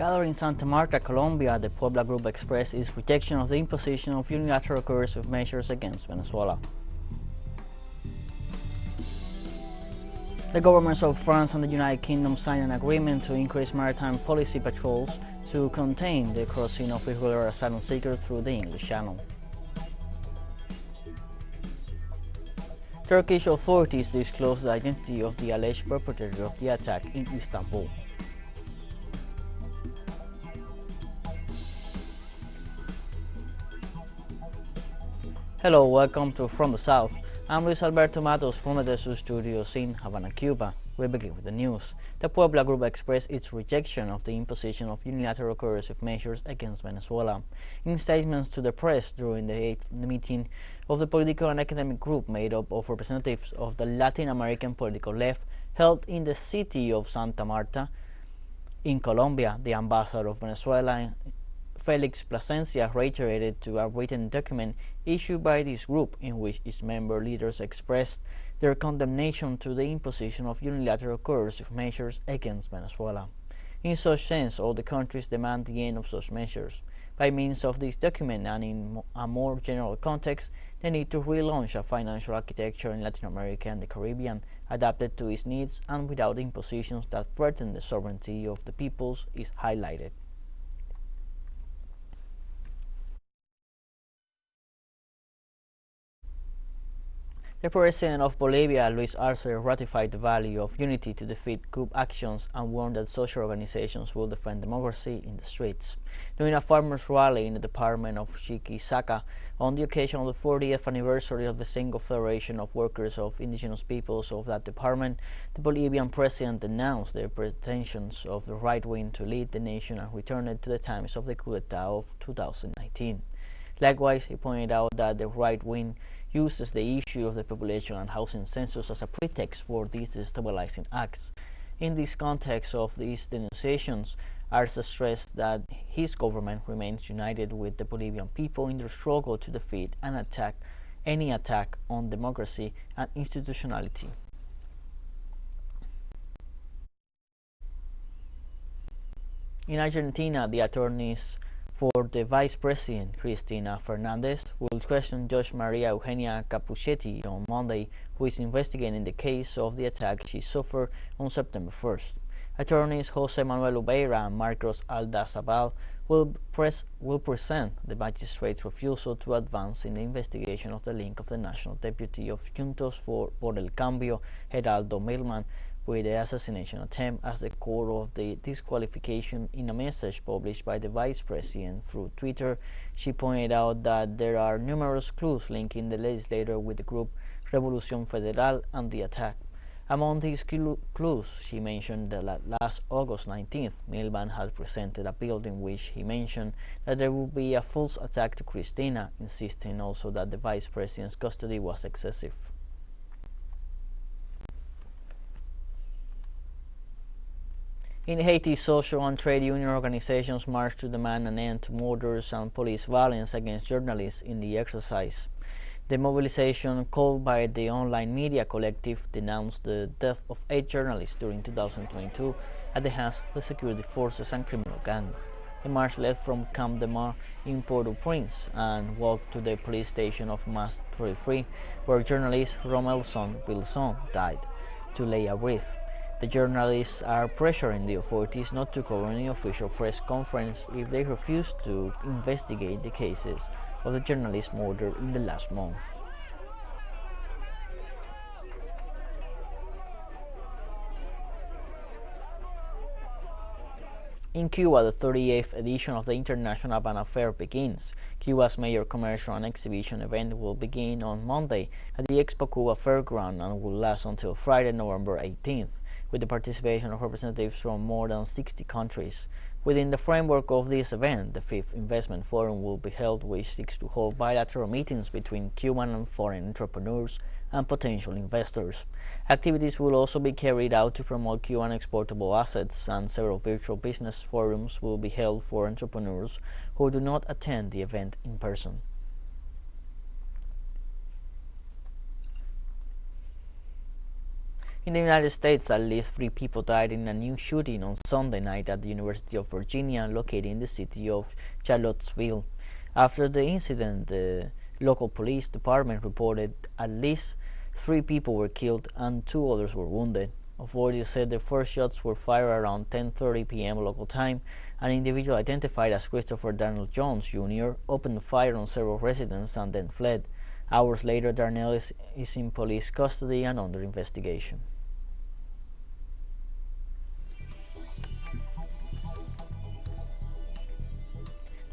Gathered in Santa Marta, Colombia, the Puebla Group expressed its rejection of the imposition of unilateral coercive measures against Venezuela. The governments of France and the United Kingdom signed an agreement to increase maritime policy patrols to contain the crossing of irregular asylum seekers through the English Channel. Turkish authorities disclosed the identity of the alleged perpetrator of the attack in Istanbul. Hello, welcome to From the South. I'm Luis Alberto Matos from the teleSUR studios in Havana, Cuba. We begin with the news. The Puebla Group expressed its rejection of the imposition of unilateral coercive measures against Venezuela. In statements to the press during the 8th meeting of the political and academic group made up of representatives of the Latin American political left held in the city of Santa Marta in Colombia, the ambassador of Venezuela, Felix Plasencia, reiterated to a written document issued by this group in which its member leaders expressed their condemnation to the imposition of unilateral coercive measures against Venezuela. In such sense, all the countries demand the end of such measures. By means of this document and in a more general context, the need to relaunch a financial architecture in Latin America and the Caribbean, adapted to its needs and without impositions that threaten the sovereignty of the peoples, is highlighted. The President of Bolivia, Luis Arce, ratified the value of unity to defeat coup actions and warned that social organizations will defend democracy in the streets. During a farmers' rally in the department of Chuquisaca on the occasion of the 40th anniversary of the Single Federation of Workers of Indigenous Peoples of that department, the Bolivian president denounced the pretensions of the right wing to lead the nation and returned it to the times of the coup d'etat of 2019. Likewise, he pointed out that the right wing uses the issue of the population and housing census as a pretext for these destabilizing acts. In this context of these denunciations, Arce stressed that his government remains united with the Bolivian people in their struggle to defeat any attack on democracy and institutionality. In Argentina, the attorneys for the Vice President, Cristina Fernandez, will question Judge Maria Eugenia Capuchetti on Monday, who is investigating the case of the attack she suffered on September 1st. Attorneys Jose Manuel Ubeira and Marcos Aldazabal will present the magistrate's refusal to advance in the investigation of the link of the National Deputy of Juntos por el Cambio, Geraldo Milman, with the assassination attempt as the core of the disqualification. In a message published by the Vice President through Twitter, she pointed out that there are numerous clues linking the legislator with the group Revolución Federal and the attack. Among these clues, she mentioned that last August 19th, Milman had presented a bill in which he mentioned that there would be a false attack to Cristina, insisting also that the Vice President's custody was excessive. In Haiti, social and trade union organizations marched to demand an end to murders and police violence against journalists in the exercise. The mobilization, called by the online media collective, denounced the death of 8 journalists during 2022 at the hands of the security forces and criminal gangs. The march left from Camp de Mars in Port-au-Prince and walked to the police station of Mas 33, where journalist Romelson Wilson died, to lay a wreath. The journalists are pressuring the authorities not to cover any official press conference if they refuse to investigate the cases of the journalists murdered in the last month. In Cuba, the 38th edition of the International Havana Fair begins. Cuba's major commercial and exhibition event will begin on Monday at the Expo Cuba Fairground and will last until Friday, November 18th. With the participation of representatives from more than 60 countries. Within the framework of this event, the 5th Investment Forum will be held, which seeks to hold bilateral meetings between Cuban and foreign entrepreneurs and potential investors. Activities will also be carried out to promote Cuban exportable assets, and several virtual business forums will be held for entrepreneurs who do not attend the event in person. In the United States, at least 3 people died in a new shooting on Sunday night at the University of Virginia, located in the city of Charlottesville. After the incident, the local police department reported at least 3 people were killed and 2 others were wounded. Authorities said the first shots were fired around 10:30 p.m. local time. An individual identified as Christopher Darnell Jones Jr. opened fire on several residents and then fled. Hours later, Darnell is in police custody and under investigation.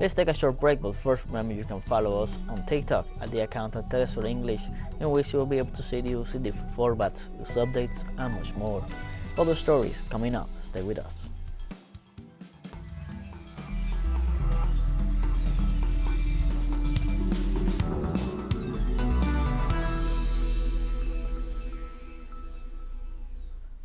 Let's take a short break, but first remember you can follow us on TikTok at the account at teleSUR English, in which you will be able to see news in different formats, news updates, and much more. Other stories coming up. Stay with us.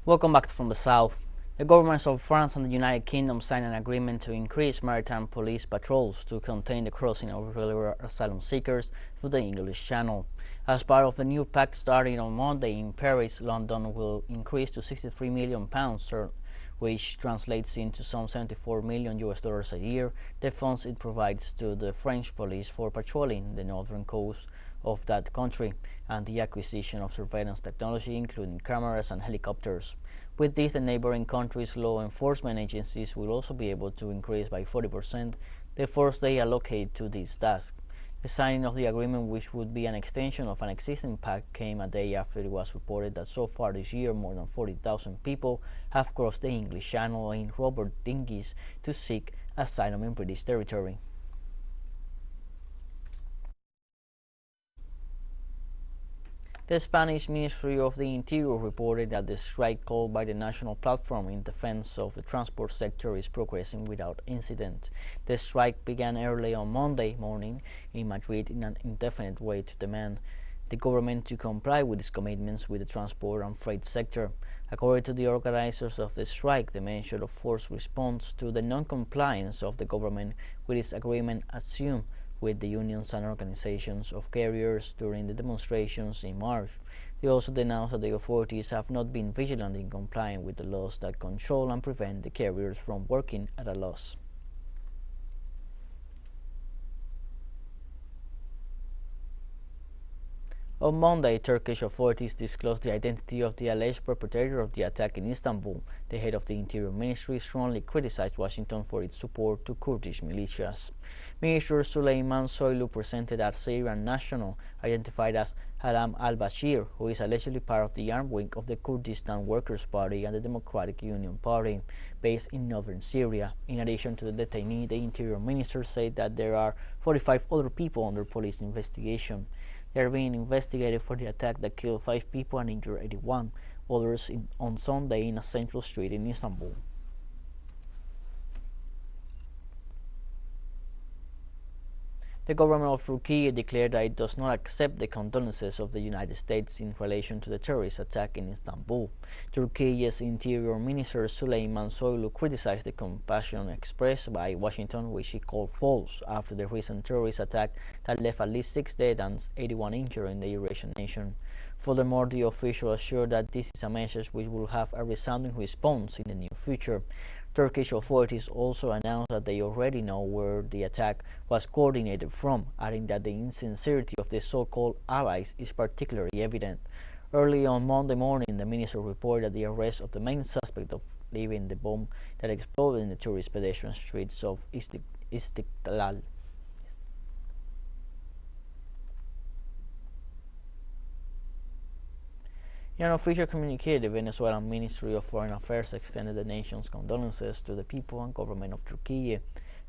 Welcome back from the South. The governments of France and the United Kingdom signed an agreement to increase maritime police patrols to contain the crossing of irregular asylum seekers through the English Channel. As part of the new pact starting on Monday in Paris, London will increase to £63 million, which translates into some $74 million a year, the funds it provides to the French police for patrolling the northern coast of that country and the acquisition of surveillance technology, including cameras and helicopters. With this, the neighboring countries' law enforcement agencies will also be able to increase by 40% the force they allocate to this task. The signing of the agreement, which would be an extension of an existing pact, came a day after it was reported that so far this year more than 40,000 people have crossed the English Channel in rubber dinghies to seek asylum in British territory. The Spanish Ministry of the Interior reported that the strike called by the National Platform in Defense of the Transport Sector is progressing without incident. The strike began early on Monday morning in Madrid in an indefinite way to demand the government to comply with its commitments with the transport and freight sector. According to the organizers of the strike, the measure of force responds to the non-compliance of the government with its agreement assumed with the unions and organizations of carriers during the demonstrations in March. They also denounced that the authorities have not been vigilant in complying with the laws that control and prevent the carriers from working at a loss. On Monday, Turkish authorities disclosed the identity of the alleged perpetrator of the attack in Istanbul. The head of the Interior Ministry strongly criticized Washington for its support to Kurdish militias. Minister Süleyman Soylu presented a Syrian national identified as Haram al-Bashir, who is allegedly part of the armed wing of the Kurdistan Workers' Party and the Democratic Union Party, based in northern Syria. In addition to the detainee, the Interior Minister said that there are 45 other people under police investigation. They are being investigated for the attack that killed 5 people and injured 81 others on Sunday in a central street in Istanbul. The government of Turkey declared that it does not accept the condolences of the United States in relation to the terrorist attack in Istanbul. Turkey's Interior Minister Süleyman Soylu criticized the compassion expressed by Washington, which he called false, after the recent terrorist attack that left at least 6 dead and 81 injured in the Eurasian nation. Furthermore, the official assured that this is a message which will have a resounding response in the near future. Turkish authorities also announced that they already know where the attack was coordinated from, adding that the insincerity of the so-called allies is particularly evident. Early on Monday morning, the minister reported the arrest of the main suspect of leaving the bomb that exploded in the tourist pedestrian streets of Istiklal. In an official communique, the Venezuelan Ministry of Foreign Affairs extended the nation's condolences to the people and government of Turkey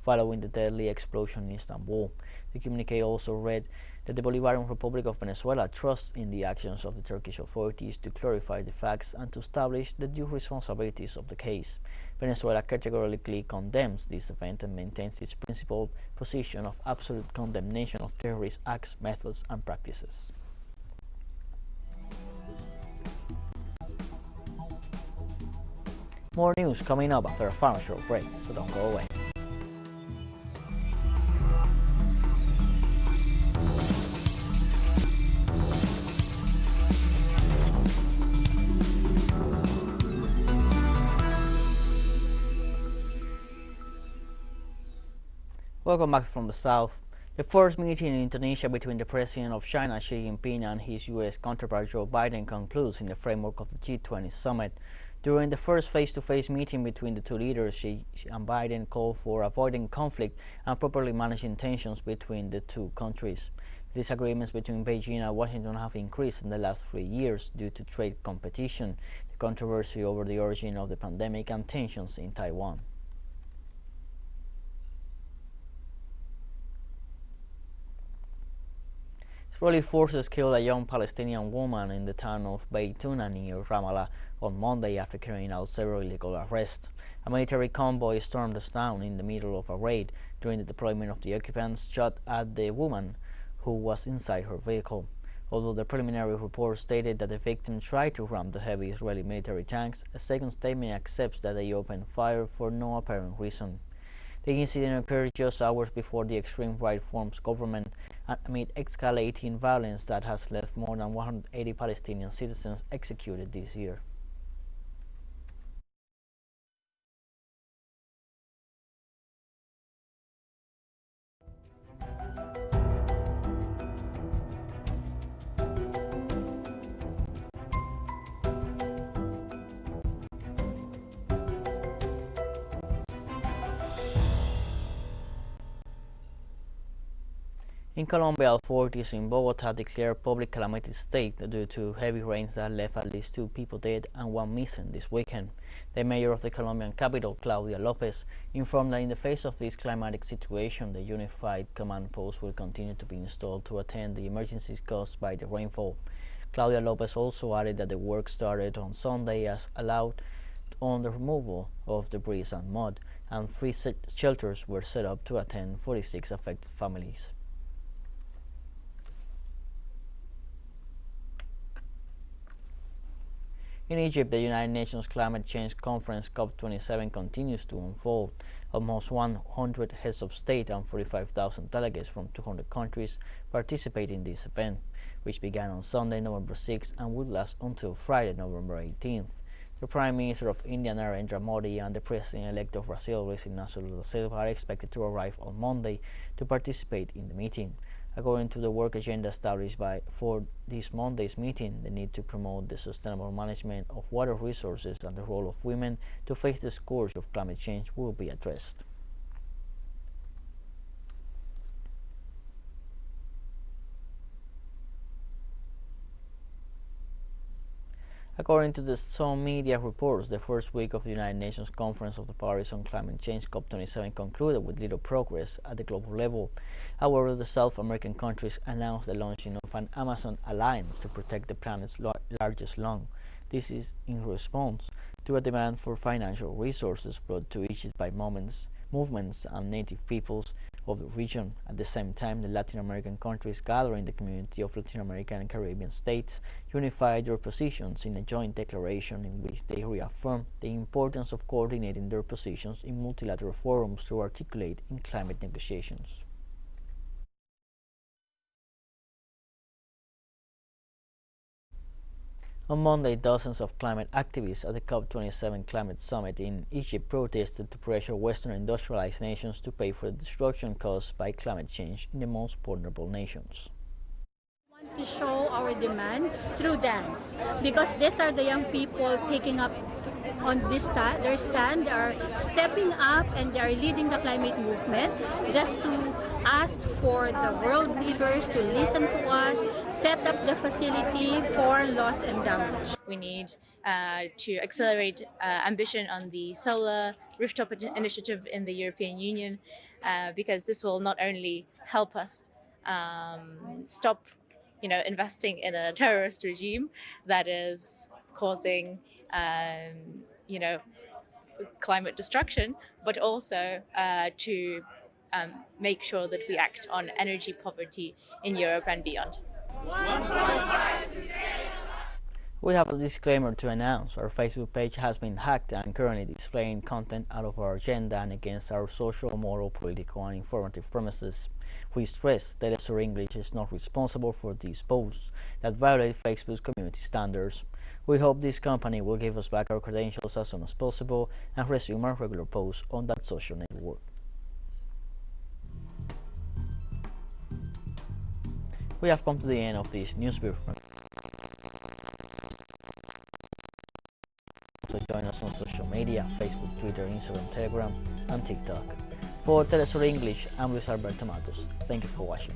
following the deadly explosion in Istanbul. The communique also read that the Bolivarian Republic of Venezuela trusts in the actions of the Turkish authorities to clarify the facts and to establish the due responsibilities of the case. Venezuela categorically condemns this event and maintains its principled position of absolute condemnation of terrorist acts, methods, and practices. More news coming up after a final short break, so don't go away. Welcome back from the South. The first meeting in Indonesia between the President of China Xi Jinping and his U.S. counterpart Joe Biden concludes in the framework of the G20 summit. During the first face-to-face meeting between the two leaders, Xi and Biden called for avoiding conflict and properly managing tensions between the two countries. Disagreements between Beijing and Washington have increased in the last 3 years due to trade competition, the controversy over the origin of the pandemic, and tensions in Taiwan. Israeli forces killed a young Palestinian woman in the town of Beit Tuna near Ramallah on Monday after carrying out several illegal arrests. A military convoy stormed the town in the middle of a raid. During the deployment of the occupants shot at the woman who was inside her vehicle. Although the preliminary report stated that the victim tried to ram the heavy Israeli military tanks, a second statement accepts that they opened fire for no apparent reason. The incident occurred just hours before the extreme right forms government amid escalating violence that has left more than 180 Palestinian citizens executed this year. In Colombia, authorities in Bogota declared public calamity state due to heavy rains that left at least 2 people dead and 1 missing this weekend. The mayor of the Colombian capital, Claudia Lopez, informed that in the face of this climatic situation, the unified command post will continue to be installed to attend the emergencies caused by the rainfall. Claudia Lopez also added that the work started on Sunday as allowed on the removal of debris and mud, and 3 shelters were set up to attend 46 affected families. In Egypt, the United Nations Climate Change Conference COP27 continues to unfold. Almost 100 heads of state and 45,000 delegates from 200 countries participate in this event, which began on Sunday, November 6th and will last until Friday, November 18th. The Prime Minister of India, Narendra Modi, and the President-elect of Brazil, Luiz Inácio Lula da Silva, are expected to arrive on Monday to participate in the meeting. According to the work agenda established for this Monday's meeting, the need to promote the sustainable management of water resources and the role of women to face the scourge of climate change will be addressed. According to some media reports, the first week of the United Nations Conference of the Parties on Climate Change COP27 concluded with little progress at the global level. However, the South American countries announced the launching of an Amazon alliance to protect the planet's largest lung. This is in response to a demand for financial resources brought to Egypt by movements and native peoples of the region. At the same time, the Latin American countries gathering the community of Latin American and Caribbean states unified their positions in a joint declaration in which they reaffirmed the importance of coordinating their positions in multilateral forums to articulate in climate negotiations. On Monday, dozens of climate activists at the COP27 climate summit in Egypt protested to pressure Western industrialized nations to pay for the destruction caused by climate change in the most vulnerable nations. We want to show our demand through dance, because these are the young people taking up on their stand. They are stepping up and they are leading the climate movement just to ask for the world leaders to listen to us, set up the facility for loss and damage. We need to accelerate ambition on the solar rooftop initiative in the European Union, because this will not only help us stop investing in a terrorist regime that is causing climate destruction, but also to make sure that we act on energy poverty in Europe and beyond. We have a disclaimer to announce. Our Facebook page has been hacked and currently displaying content out of our agenda and against our social, moral, political, and informative premises. We stress that teleSUR English is not responsible for these posts that violate Facebook's community standards. We hope this company will give us back our credentials as soon as possible and resume our regular posts on that social network. We have come to the end of this news brief. So join us on social media: Facebook, Twitter, Instagram, Telegram, and TikTok. For teleSUR English, I'm Luis Alberto Matos. Thank you for watching.